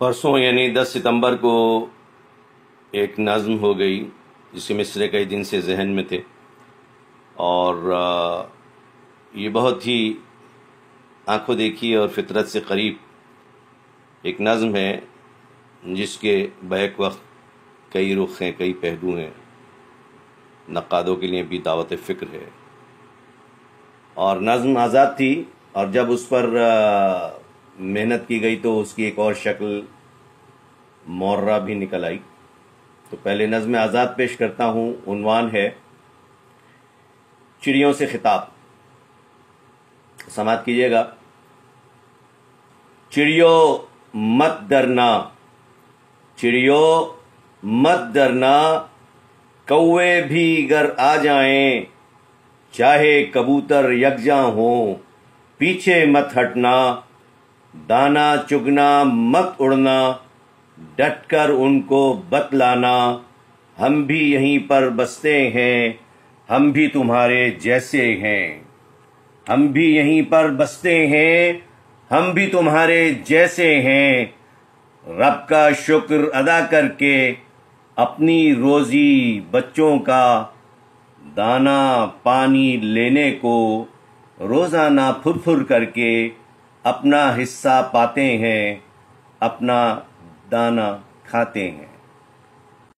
پرسوں یعنی 10 ستمبر کو ایک نظم ہو گئی جس کے مصرعے کئی دن سے ذہن میں تھے، اور یہ بہت ہی آنکھوں دیکھی اور فطرت سے قریب ایک نظم ہے جس کے بیک وقت کئی رخ ہیں، کئی پہلو ہیں، نقادوں کے لیے بھی دعوت فکر ہے۔ اور نظم آزاد تھی، اور جب اس پر محنت کی گئی تو اس کی ایک اور شکل مورا بھی نکل آئی۔ تو پہلے نظم آزاد پیش کرتا ہوں، عنوان ہے چڑیوں سے خطاب۔ سماعت کیجیے گا۔ چڑیوں مت ڈرنا، چڑیوں مت ڈرنا، کوے بھی گر آ جائیں، چاہے کبوتر یکجاں ہوں، پیچھے مت ہٹنا، دانا چگنا مت اڑنا، ڈٹ کر ان کو بتلانا، ہم بھی یہیں پر بستے ہیں، ہم بھی تمہارے جیسے ہیں، ہم بھی یہیں پر بستے ہیں، ہم بھی تمہارے جیسے ہیں، رب کا شکر ادا کر کے اپنی روزی بچوں کا دانا پانی لینے کو روزانہ پھر پھر کر کے اپنا حصہ پاتے ہیں، اپنا دانا کھاتے ہیں۔